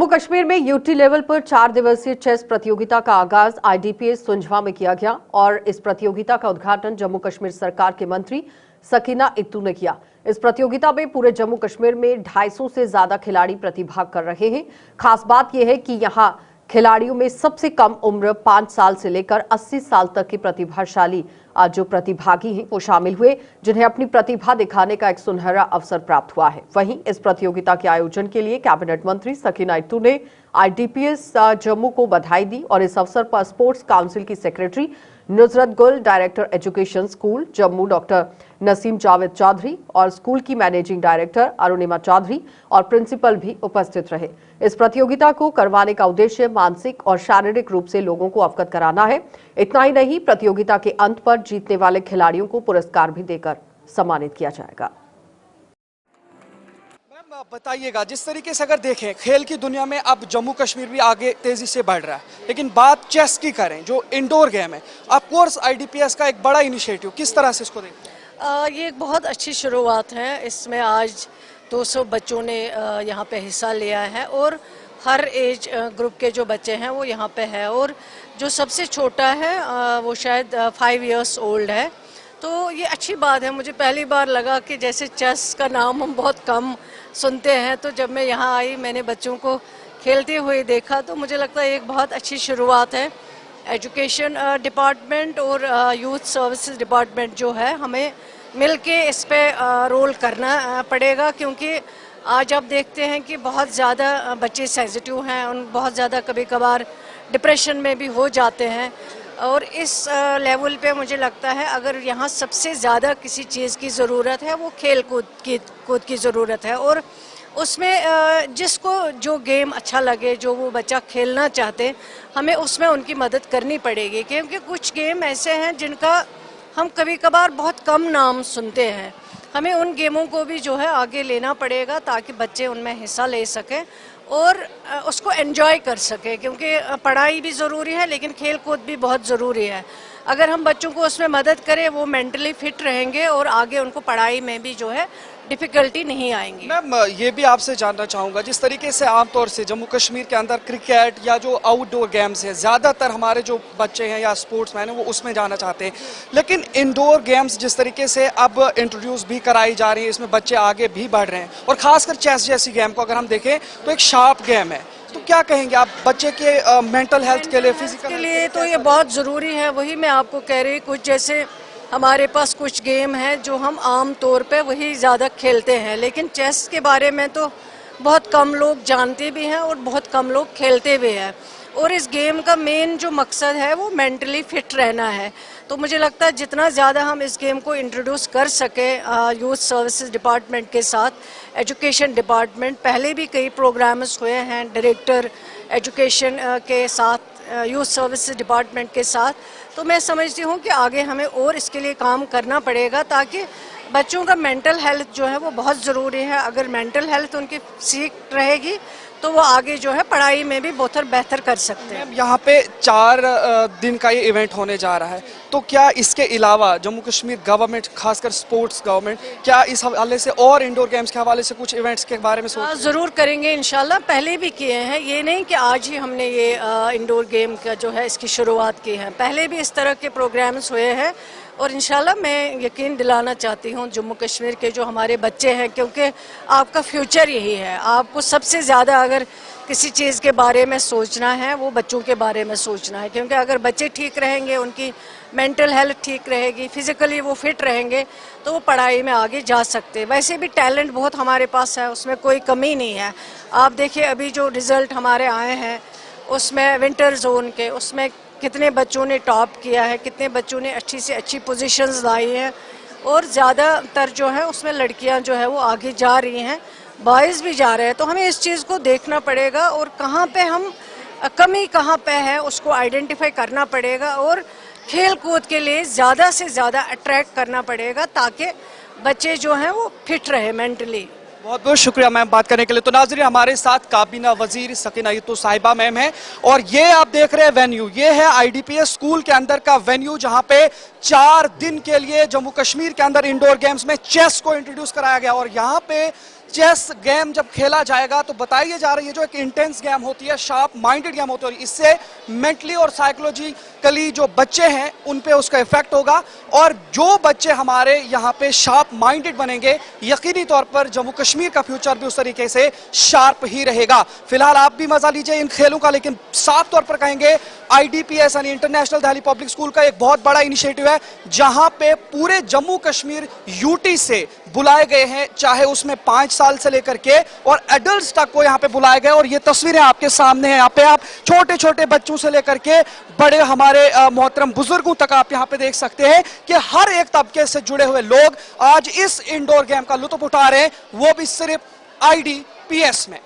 जम्मू कश्मीर में UT level पर 4 दिवसीय चेस प्रतियोगिता का आगाज आईडीपीएस सुंझवा में किया गया और इस प्रतियोगिता का उद्घाटन जम्मू कश्मीर सरकार के मंत्री सकीना इत्तू ने किया। इस प्रतियोगिता में पूरे जम्मू कश्मीर में 250 से ज्यादा खिलाड़ी प्रतिभाग कर रहे हैं। खास बात यह है कि यहां खिलाड़ियों में सबसे कम उम्र 5 साल से लेकर 80 साल तक के प्रतिभाशाली जो प्रतिभागी हैं वो शामिल हुए, जिन्हें अपनी प्रतिभा दिखाने का एक सुनहरा अवसर प्राप्त हुआ है। वहीं इस प्रतियोगिता के आयोजन के लिए कैबिनेट मंत्री सकीना इत्तू ने आईडीपीएस जम्मू को बधाई दी और इस अवसर पर स्पोर्ट्स काउंसिल की secretary Nusrat Gul, director education school Jammu doctor Naseem Javed Chaudhary और स्कूल की मैनेजिंग डायरेक्टर अरुणिमा चौधरी और प्रिंसिपल भी उपस्थित रहे। इस प्रतियोगिता को करवाने का उद्देश्य मानसिक और शारीरिक रूप से लोगों को अवगत कराना है। इतना ही नहीं, प्रतियोगिता के अंत पर जीतने वाले खिलाड़ियों को पुरस्कार भी देकर सम्मानित किया जाएगा। बताइएगा, जिस तरीके से अगर देखें खेल की दुनिया में अब जम्मू कश्मीर भी आगे तेजी से बढ़ रहा है, लेकिन बात चेस की करें जो इंडोर गेम है, ऑफ कोर्स आईडीपीएस का एक बड़ा इनिशिएटिव, किस तरह से इसको देखते हैं? ये एक बहुत अच्छी शुरुआत है। इसमें आज 200 बच्चों ने यहाँ पे हिस्सा लिया है और हर एज ग्रुप के जो बच्चे हैं वो यहाँ पे है और जो सबसे छोटा है वो शायद 5 इयर्स ओल्ड है। तो ये अच्छी बात है। मुझे पहली बार लगा कि जैसे चेस का नाम हम बहुत कम सुनते हैं, तो जब मैं यहाँ आई मैंने बच्चों को खेलते हुए देखा तो मुझे लगता है एक बहुत अच्छी शुरुआत है। एजुकेशन डिपार्टमेंट और यूथ सर्विसेज डिपार्टमेंट जो है, हमें मिलके इस पे रोल करना पड़ेगा, क्योंकि आज आप देखते हैं कि बहुत ज़्यादा बच्चे सेंसिटिव हैं, उन बहुत ज़्यादा कभी कभार डिप्रेशन में भी हो जाते हैं। और इस लेवल पे मुझे लगता है अगर यहाँ सबसे ज़्यादा किसी चीज़ की ज़रूरत है वो खेल कूद की ज़रूरत है और उसमें जिसको जो गेम अच्छा लगे, जो वो बच्चा खेलना चाहते, हमें उसमें उनकी मदद करनी पड़ेगी, क्योंकि कुछ गेम ऐसे हैं जिनका हम कभी कभार बहुत कम नाम सुनते हैं। हमें उन गेमों को भी जो है आगे लेना पड़ेगा ताकि बच्चे उनमें हिस्सा ले सकें और उसको एंजॉय कर सकें, क्योंकि पढ़ाई भी ज़रूरी है लेकिन खेल कूद भी बहुत ज़रूरी है। अगर हम बच्चों को उसमें मदद करें वो मेंटली फिट रहेंगे और आगे उनको पढ़ाई में भी जो है डिफ़िकल्टी नहीं आएंगी। मैम, ये भी आपसे जानना चाहूँगा, जिस तरीके से आमतौर से जम्मू कश्मीर के अंदर क्रिकेट या जो आउटडोर गेम्स हैं, ज़्यादातर हमारे जो बच्चे हैं या स्पोर्ट्समैन हैं वो उसमें जाना चाहते हैं, लेकिन इंडोर गेम्स जिस तरीके से अब इंट्रोड्यूस भी कराई जा रही है, इसमें बच्चे आगे भी बढ़ रहे हैं और ख़ासकर चेस जैसी गेम को अगर हम देखें तो एक शार्प गेम है। तो क्या कहेंगे आप बच्चे के मेंटल हेल्थ के लिए, फिजिकल के लिए? तो ये बहुत ज़रूरी है। वही मैं आपको कह रही, कुछ जैसे हमारे पास कुछ गेम हैं जो हम आम तौर पे वही ज़्यादा खेलते हैं, लेकिन चेस के बारे में तो बहुत कम लोग जानते भी हैं और बहुत कम लोग खेलते भी हैं। और इस गेम का मेन जो मकसद है वो मेंटली फिट रहना है। तो मुझे लगता है जितना ज़्यादा हम इस गेम को इंट्रोड्यूस कर सकें यूथ सर्विसेज डिपार्टमेंट के साथ, एजुकेशन डिपार्टमेंट, पहले भी कई प्रोग्राम्स हुए हैं डायरेक्टर एजुकेशन के साथ, यूथ सर्विसेज डिपार्टमेंट के साथ, तो मैं समझती हूँ कि आगे हमें और इसके लिए काम करना पड़ेगा ताकि बच्चों का मेंटल हेल्थ जो है वो बहुत ज़रूरी है। अगर मेंटल हेल्थ उनकी ठीक रहेगी तो वो आगे जो है पढ़ाई में भी बहुत बेहतर कर सकते हैं। यहाँ पे 4 दिन का ये इवेंट होने जा रहा है, तो क्या इसके अलावा जम्मू कश्मीर गवर्नमेंट, खासकर स्पोर्ट्स गवर्नमेंट, क्या इस हवाले से और इंडोर गेम्स के हवाले से कुछ इवेंट्स के बारे में सोच? ज़रूर करेंगे इंशाल्लाह। पहले भी किए हैं, ये नहीं कि आज ही हमने ये इंडोर गेम का जो है इसकी शुरुआत की है। पहले भी इस तरह के प्रोग्राम्स हुए हैं और इंशाल्लाह मैं यकीन दिलाना चाहती हूँ जम्मू कश्मीर के जो हमारे बच्चे हैं, क्योंकि आपका फ्यूचर यही है। आपको सबसे ज़्यादा अगर किसी चीज़ के बारे में सोचना है वो बच्चों के बारे में सोचना है, क्योंकि अगर बच्चे ठीक रहेंगे, उनकी मेंटल हेल्थ ठीक रहेगी, फिजिकली वो फिट रहेंगे, तो वो पढ़ाई में आगे जा सकते हैं। वैसे भी टैलेंट बहुत हमारे पास है, उसमें कोई कमी नहीं है। आप देखिए अभी जो रिज़ल्ट हमारे आए हैं उसमें विंटर जोन के, उसमें कितने बच्चों ने टॉप किया है, कितने बच्चों ने अच्छी से अच्छी पोजीशंस लाई हैं और ज़्यादातर जो है उसमें लड़कियां जो है वो आगे जा रही हैं, बॉयज़ भी जा रहे हैं। तो हमें इस चीज़ को देखना पड़ेगा और कहाँ पे हम कमी कहाँ पे है उसको आइडेंटिफाई करना पड़ेगा और खेल कूद के लिए ज़्यादा से ज़्यादा अट्रैक्ट करना पड़ेगा ताकि बच्चे जो हैं वो फिट रहे मेंटली। बहुत बहुत शुक्रिया मैम बात करने के लिए। तो नाज़रीन, हमारे साथ काबीना वजीर सकीना इत्तू साहिबा मैम है और ये आप देख रहे हैं वेन्यू, ये है आईडीपीएस स्कूल के अंदर का वेन्यू, जहां पे 4 दिन के लिए जम्मू कश्मीर के अंदर इंडोर गेम्स में चेस को इंट्रोड्यूस कराया गया और यहाँ पे चेस गेम जब खेला जाएगा तो बताइए जा रही है जो एक इंटेंस गेम होती है, शार्प माइंडेड गेम होती है, इससे मेंटली और साइकोलॉजिकली जो बच्चे हैं उन पे उसका इफेक्ट होगा। और जो बच्चे हमारे यहाँ पे शार्प माइंडेड बनेंगे, यकीनी तौर पर जम्मू कश्मीर का फ्यूचर भी उस तरीके से शार्प ही रहेगा। फिलहाल आप भी मजा लीजिए इन खेलों का, लेकिन साफ तौर पर कहेंगे IDPS यानी इंटरनेशनल दिल्ली पब्लिक स्कूल का एक बहुत बड़ा इनिशिएटिव है, जहां पे पूरे जम्मू कश्मीर UT से बुलाए गए हैं, चाहे उसमें 5 साल से लेकर के और एडल्ट्स तक को यहाँ पे बुलाए गए। और ये तस्वीरें आपके सामने हैं, यहाँ पे आप छोटे छोटे बच्चों से लेकर के बड़े हमारे मोहतरम बुजुर्गों तक आप यहाँ पे देख सकते हैं कि हर एक तबके से जुड़े हुए लोग आज इस इंडोर गेम का लुत्फ उठा रहे हैं, वो भी सिर्फ IDPS में।